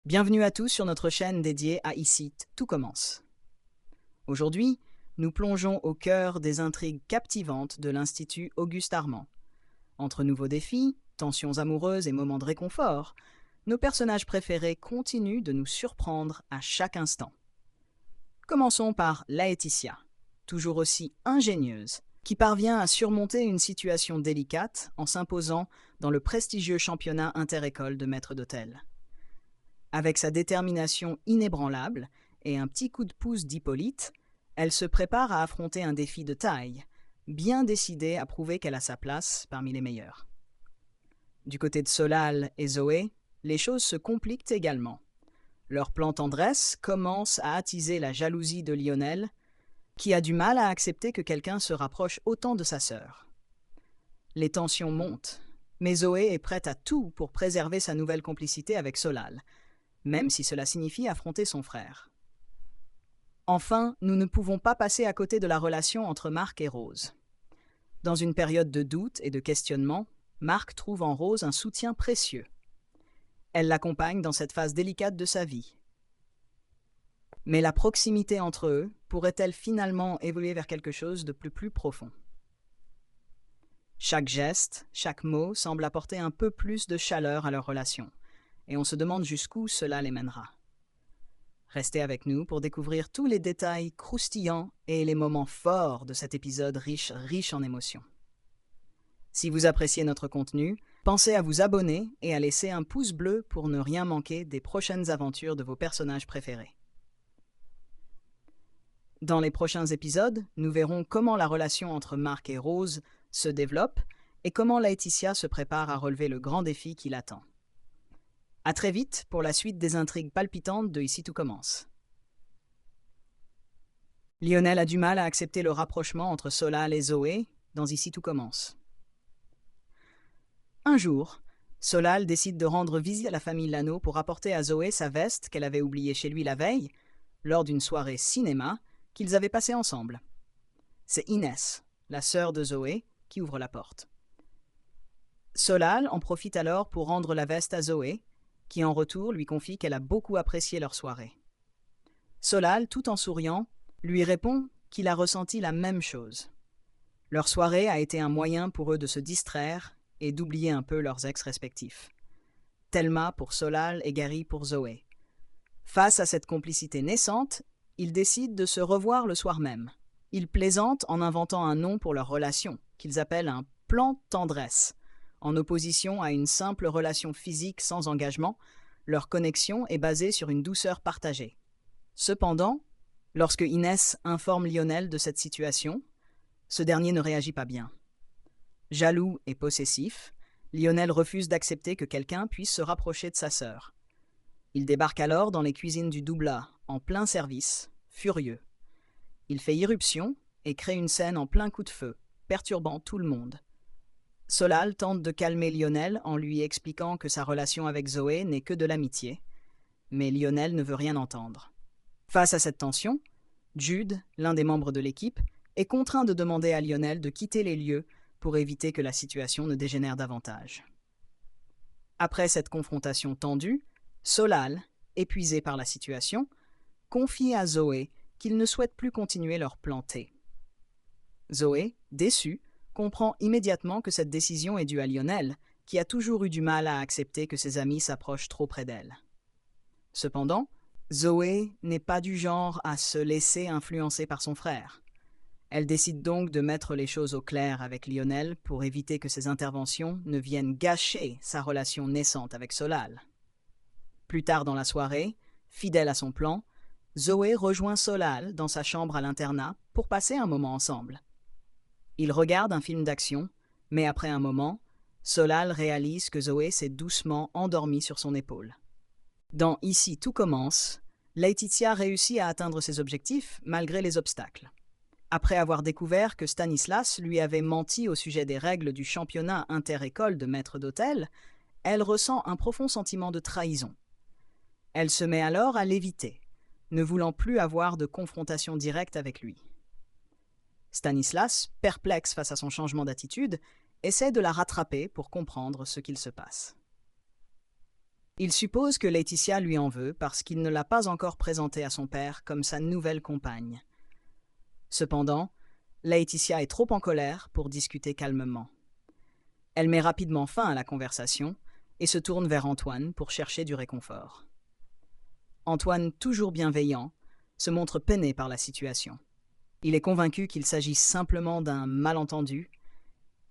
Bienvenue à tous sur notre chaîne dédiée à Ici, tout commence. Aujourd'hui, nous plongeons au cœur des intrigues captivantes de l'Institut Auguste Armand. Entre nouveaux défis, tensions amoureuses et moments de réconfort, nos personnages préférés continuent de nous surprendre à chaque instant. Commençons par Laetitia, toujours aussi ingénieuse, qui parvient à surmonter une situation délicate en s'imposant dans le prestigieux championnat inter-école de maître d'hôtel. Avec sa détermination inébranlable et un petit coup de pouce d'Hippolyte, elle se prépare à affronter un défi de taille, bien décidée à prouver qu'elle a sa place parmi les meilleurs. Du côté de Solal et Zoé, les choses se compliquent également. Leur plan tendresse commence à attiser la jalousie de Lionel, qui a du mal à accepter que quelqu'un se rapproche autant de sa sœur. Les tensions montent, mais Zoé est prête à tout pour préserver sa nouvelle complicité avec Solal, même si cela signifie affronter son frère. Enfin, nous ne pouvons pas passer à côté de la relation entre Marc et Rose. Dans une période de doute et de questionnement, Marc trouve en Rose un soutien précieux. Elle l'accompagne dans cette phase délicate de sa vie. Mais la proximité entre eux pourrait-elle finalement évoluer vers quelque chose de plus profond? Chaque geste, chaque mot semble apporter un peu plus de chaleur à leur relation, et on se demande jusqu'où cela les mènera. Restez avec nous pour découvrir tous les détails croustillants et les moments forts de cet épisode riche en émotions. Si vous appréciez notre contenu, pensez à vous abonner et à laisser un pouce bleu pour ne rien manquer des prochaines aventures de vos personnages préférés. Dans les prochains épisodes, nous verrons comment la relation entre Marc et Rose se développe et comment Laetitia se prépare à relever le grand défi qui l'attend. À très vite pour la suite des intrigues palpitantes de Ici tout commence. Lionel a du mal à accepter le rapprochement entre Solal et Zoé dans Ici tout commence. Un jour, Solal décide de rendre visite à la famille Lano pour apporter à Zoé sa veste qu'elle avait oubliée chez lui la veille, lors d'une soirée cinéma qu'ils avaient passée ensemble. C'est Inès, la sœur de Zoé, qui ouvre la porte. Solal en profite alors pour rendre la veste à Zoé, qui en retour lui confie qu'elle a beaucoup apprécié leur soirée. Solal, tout en souriant, lui répond qu'il a ressenti la même chose. Leur soirée a été un moyen pour eux de se distraire et d'oublier un peu leurs ex respectifs. Thelma pour Solal et Gary pour Zoé. Face à cette complicité naissante, ils décident de se revoir le soir même. Ils plaisantent en inventant un nom pour leur relation, qu'ils appellent un plan tendresse. En opposition à une simple relation physique sans engagement, leur connexion est basée sur une douceur partagée. Cependant, lorsque Inès informe Lionel de cette situation, ce dernier ne réagit pas bien. Jaloux et possessif, Lionel refuse d'accepter que quelqu'un puisse se rapprocher de sa sœur. Il débarque alors dans les cuisines du Doublat, en plein service, furieux. Il fait irruption et crée une scène en plein coup de feu, perturbant tout le monde. Solal tente de calmer Lionel en lui expliquant que sa relation avec Zoé n'est que de l'amitié, mais Lionel ne veut rien entendre. Face à cette tension, Jude, l'un des membres de l'équipe, est contraint de demander à Lionel de quitter les lieux pour éviter que la situation ne dégénère davantage. Après cette confrontation tendue, Solal, épuisé par la situation, confie à Zoé qu'il ne souhaite plus continuer leur planté. Zoé, déçue, comprend immédiatement que cette décision est due à Lionel, qui a toujours eu du mal à accepter que ses amis s'approchent trop près d'elle. Cependant, Zoé n'est pas du genre à se laisser influencer par son frère. Elle décide donc de mettre les choses au clair avec Lionel pour éviter que ses interventions ne viennent gâcher sa relation naissante avec Solal. Plus tard dans la soirée, fidèle à son plan, Zoé rejoint Solal dans sa chambre à l'internat pour passer un moment ensemble. Ils regardent un film d'action, mais après un moment, Solal réalise que Zoé s'est doucement endormie sur son épaule. Dans Ici tout commence, Laetitia réussit à atteindre ses objectifs malgré les obstacles. Après avoir découvert que Stanislas lui avait menti au sujet des règles du championnat inter-école de maître d'hôtel, elle ressent un profond sentiment de trahison. Elle se met alors à l'éviter, ne voulant plus avoir de confrontation directe avec lui. Stanislas, perplexe face à son changement d'attitude, essaie de la rattraper pour comprendre ce qu'il se passe. Il suppose que Laetitia lui en veut parce qu'il ne l'a pas encore présentée à son père comme sa nouvelle compagne. Cependant, Laetitia est trop en colère pour discuter calmement. Elle met rapidement fin à la conversation et se tourne vers Antoine pour chercher du réconfort. Antoine, toujours bienveillant, se montre peiné par la situation. Il est convaincu qu'il s'agit simplement d'un malentendu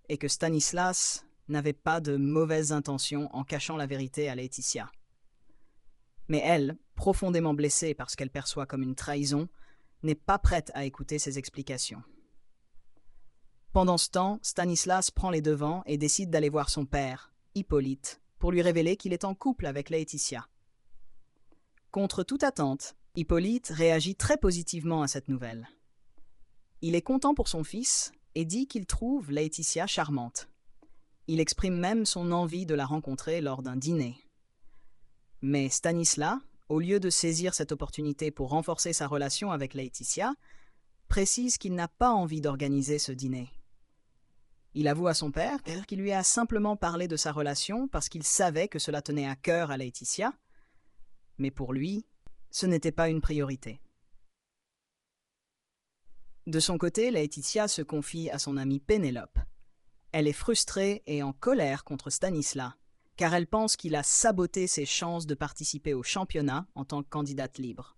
et que Stanislas n'avait pas de mauvaises intentions en cachant la vérité à Laetitia. Mais elle, profondément blessée par ce qu'elle perçoit comme une trahison, n'est pas prête à écouter ses explications. Pendant ce temps, Stanislas prend les devants et décide d'aller voir son père, Hippolyte, pour lui révéler qu'il est en couple avec Laetitia. Contre toute attente, Hippolyte réagit très positivement à cette nouvelle. Il est content pour son fils et dit qu'il trouve Laetitia charmante. Il exprime même son envie de la rencontrer lors d'un dîner. Mais Stanislas, au lieu de saisir cette opportunité pour renforcer sa relation avec Laetitia, précise qu'il n'a pas envie d'organiser ce dîner. Il avoue à son père qu'il lui a simplement parlé de sa relation parce qu'il savait que cela tenait à cœur à Laetitia, mais pour lui, ce n'était pas une priorité. De son côté, Laetitia se confie à son amie Pénélope. Elle est frustrée et en colère contre Stanislas, car elle pense qu'il a saboté ses chances de participer au championnat en tant que candidate libre.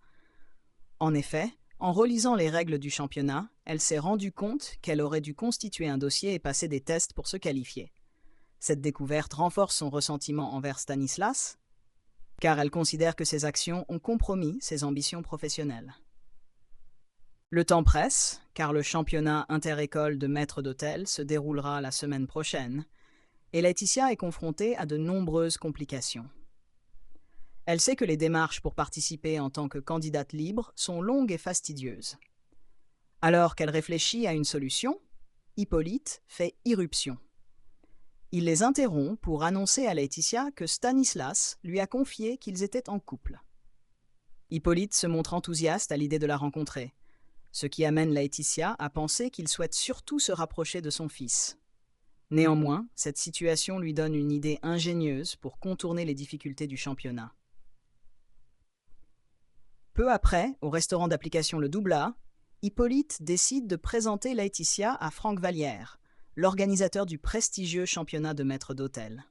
En effet, en relisant les règles du championnat, elle s'est rendue compte qu'elle aurait dû constituer un dossier et passer des tests pour se qualifier. Cette découverte renforce son ressentiment envers Stanislas, car elle considère que ses actions ont compromis ses ambitions professionnelles. Le temps presse, car le championnat inter-école de maître d'hôtel se déroulera la semaine prochaine, et Laetitia est confrontée à de nombreuses complications. Elle sait que les démarches pour participer en tant que candidate libre sont longues et fastidieuses. Alors qu'elle réfléchit à une solution, Hippolyte fait irruption. Il les interrompt pour annoncer à Laetitia que Stanislas lui a confié qu'ils étaient en couple. Hippolyte se montre enthousiaste à l'idée de la rencontrer, ce qui amène Laetitia à penser qu'il souhaite surtout se rapprocher de son fils. Néanmoins, cette situation lui donne une idée ingénieuse pour contourner les difficultés du championnat. Peu après, au restaurant d'application Le Double A, Hippolyte décide de présenter Laetitia à Franck Vallière, l'organisateur du prestigieux championnat de maître d'hôtel.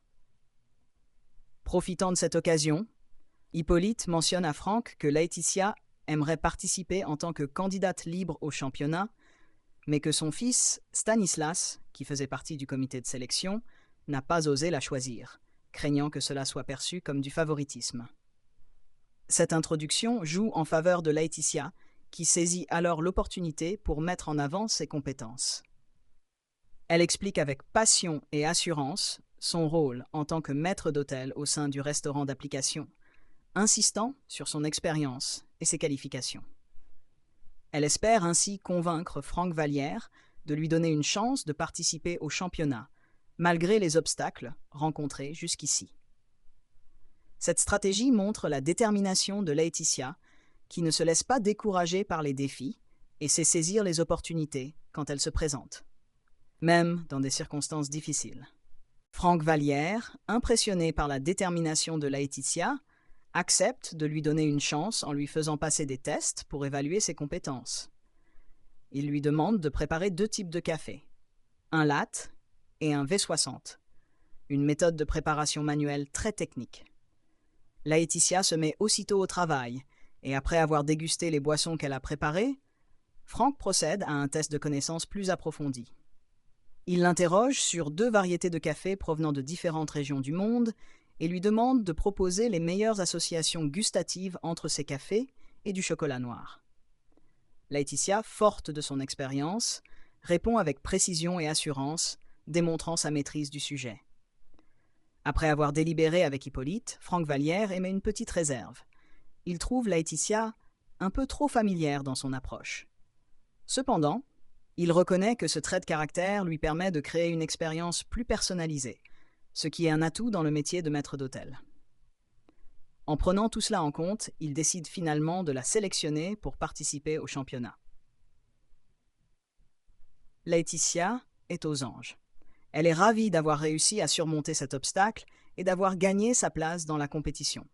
Profitant de cette occasion, Hippolyte mentionne à Franck que Laetitia aimerait participer en tant que candidate libre au championnat, mais que son fils, Stanislas, qui faisait partie du comité de sélection, n'a pas osé la choisir, craignant que cela soit perçu comme du favoritisme. Cette introduction joue en faveur de Laetitia, qui saisit alors l'opportunité pour mettre en avant ses compétences. Elle explique avec passion et assurance son rôle en tant que maître d'hôtel au sein du restaurant d'application, insistant sur son expérience et ses qualifications. Elle espère ainsi convaincre Franck Vallière de lui donner une chance de participer au championnat, malgré les obstacles rencontrés jusqu'ici. Cette stratégie montre la détermination de Laetitia, qui ne se laisse pas décourager par les défis et sait saisir les opportunités quand elles se présentent, même dans des circonstances difficiles. Franck Vallière, impressionné par la détermination de Laetitia, accepte de lui donner une chance en lui faisant passer des tests pour évaluer ses compétences. Il lui demande de préparer 2 types de café, un latte et un V60, une méthode de préparation manuelle très technique. Laetitia se met aussitôt au travail, et après avoir dégusté les boissons qu'elle a préparées, Franck procède à un test de connaissances plus approfondi. Il l'interroge sur 2 variétés de café provenant de différentes régions du monde et lui demande de proposer les meilleures associations gustatives entre ces cafés et du chocolat noir. Laetitia, forte de son expérience, répond avec précision et assurance, démontrant sa maîtrise du sujet. Après avoir délibéré avec Hippolyte, Franck Vallière émet une petite réserve. Il trouve Laetitia un peu trop familière dans son approche. Cependant, il reconnaît que ce trait de caractère lui permet de créer une expérience plus personnalisée, ce qui est un atout dans le métier de maître d'hôtel. En prenant tout cela en compte, il décide finalement de la sélectionner pour participer au championnat. Laetitia est aux anges. Elle est ravie d'avoir réussi à surmonter cet obstacle et d'avoir gagné sa place dans la compétition.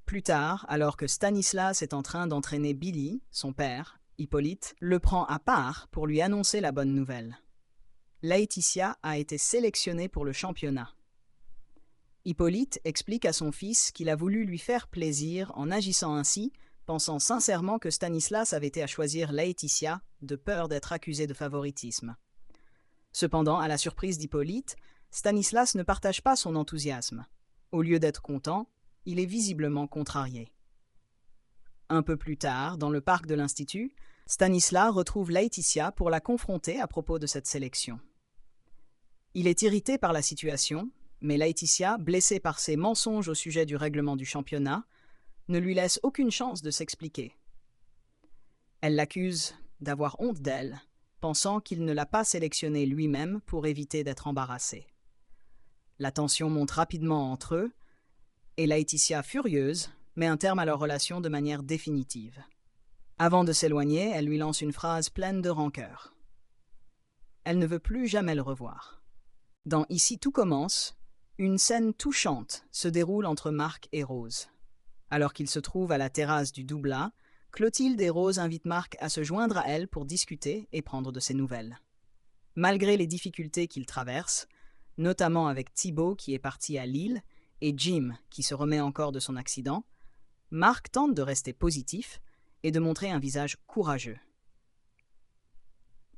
Plus tard, alors que Stanislas est en train d'entraîner Billy, son père, Hippolyte, le prend à part pour lui annoncer la bonne nouvelle. Laetitia a été sélectionnée pour le championnat. Hippolyte explique à son fils qu'il a voulu lui faire plaisir en agissant ainsi, pensant sincèrement que Stanislas avait été à choisir Laetitia de peur d'être accusé de favoritisme. Cependant, à la surprise d'Hippolyte, Stanislas ne partage pas son enthousiasme. Au lieu d'être content, il est visiblement contrarié. Un peu plus tard, dans le parc de l'Institut, Stanislas retrouve Laetitia pour la confronter à propos de cette sélection. Il est irrité par la situation, mais Laetitia, blessée par ses mensonges au sujet du règlement du championnat, ne lui laisse aucune chance de s'expliquer. Elle l'accuse d'avoir honte d'elle, pensant qu'il ne l'a pas sélectionnée lui-même pour éviter d'être embarrassé. La tension monte rapidement entre eux, et Laetitia, furieuse, met un terme à leur relation de manière définitive. Avant de s'éloigner, elle lui lance une phrase pleine de rancœur. Elle ne veut plus jamais le revoir. Dans Ici tout commence, une scène touchante se déroule entre Marc et Rose. Alors qu'ils se trouvent à la terrasse du Doublat, Clotilde et Rose invitent Marc à se joindre à elle pour discuter et prendre de ses nouvelles. Malgré les difficultés qu'ils traversent, notamment avec Thibaut qui est parti à Lille et Jim qui se remet encore de son accident, Marc tente de rester positif et de montrer un visage courageux.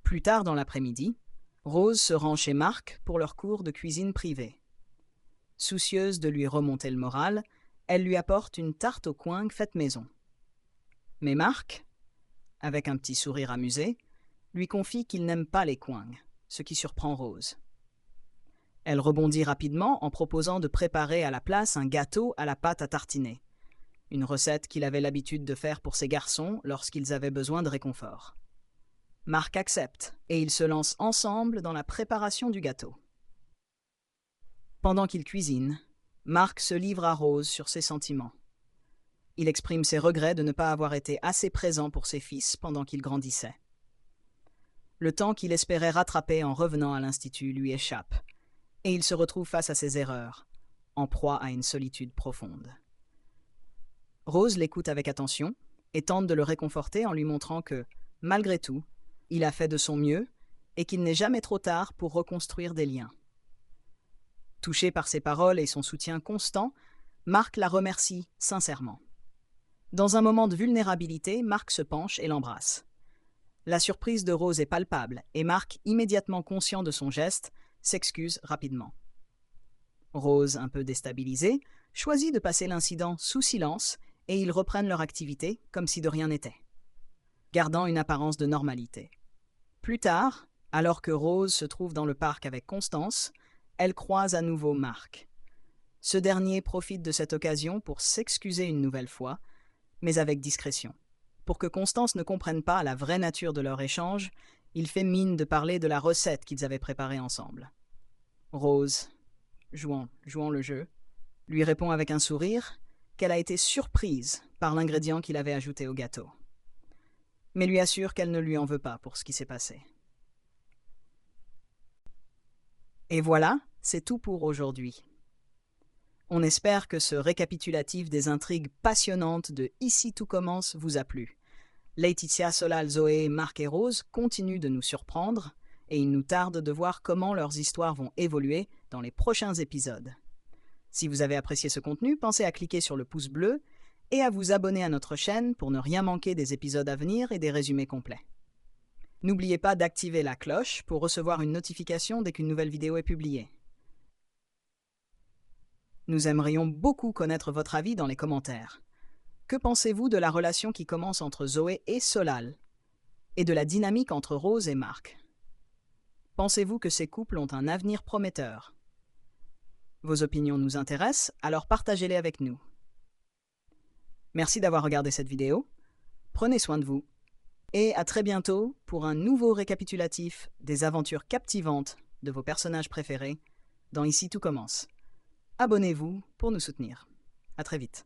Plus tard dans l'après-midi, Rose se rend chez Marc pour leur cours de cuisine privée. Soucieuse de lui remonter le moral, elle lui apporte une tarte aux coings faite maison. Mais Marc, avec un petit sourire amusé, lui confie qu'il n'aime pas les coings, ce qui surprend Rose. Elle rebondit rapidement en proposant de préparer à la place un gâteau à la pâte à tartiner, une recette qu'il avait l'habitude de faire pour ses garçons lorsqu'ils avaient besoin de réconfort. Marc accepte et ils se lancent ensemble dans la préparation du gâteau. Pendant qu'ils cuisinent, Marc se livre à Rose sur ses sentiments. Il exprime ses regrets de ne pas avoir été assez présent pour ses fils pendant qu'ils grandissaient. Le temps qu'il espérait rattraper en revenant à l'Institut lui échappe, et il se retrouve face à ses erreurs, en proie à une solitude profonde. Rose l'écoute avec attention et tente de le réconforter en lui montrant que, malgré tout, il a fait de son mieux et qu'il n'est jamais trop tard pour reconstruire des liens. Touché par ses paroles et son soutien constant, Marc la remercie sincèrement. Dans un moment de vulnérabilité, Marc se penche et l'embrasse. La surprise de Rose est palpable et Marc, immédiatement conscient de son geste, s'excuse rapidement. Rose, un peu déstabilisée, choisit de passer l'incident sous silence et ils reprennent leur activité comme si de rien n'était, gardant une apparence de normalité. Plus tard, alors que Rose se trouve dans le parc avec Constance, elle croise à nouveau Marc. Ce dernier profite de cette occasion pour s'excuser une nouvelle fois, mais avec discrétion. Pour que Constance ne comprenne pas la vraie nature de leur échange, il fait mine de parler de la recette qu'ils avaient préparée ensemble. Rose, jouant le jeu, lui répond avec un sourire qu'elle a été surprise par l'ingrédient qu'il avait ajouté au gâteau, mais lui assure qu'elle ne lui en veut pas pour ce qui s'est passé. Et voilà, c'est tout pour aujourd'hui. On espère que ce récapitulatif des intrigues passionnantes de Ici tout commence vous a plu. Laetitia, Solal, Zoé, Marc et Rose continuent de nous surprendre et il nous tarde de voir comment leurs histoires vont évoluer dans les prochains épisodes. Si vous avez apprécié ce contenu, pensez à cliquer sur le pouce bleu et à vous abonner à notre chaîne pour ne rien manquer des épisodes à venir et des résumés complets. N'oubliez pas d'activer la cloche pour recevoir une notification dès qu'une nouvelle vidéo est publiée. Nous aimerions beaucoup connaître votre avis dans les commentaires. Que pensez-vous de la relation qui commence entre Zoé et Solal, et de la dynamique entre Rose et Marc? Pensez-vous que ces couples ont un avenir prometteur? Vos opinions nous intéressent, alors partagez-les avec nous. Merci d'avoir regardé cette vidéo, prenez soin de vous, et à très bientôt pour un nouveau récapitulatif des aventures captivantes de vos personnages préférés dans Ici tout commence. Abonnez-vous pour nous soutenir. À très vite.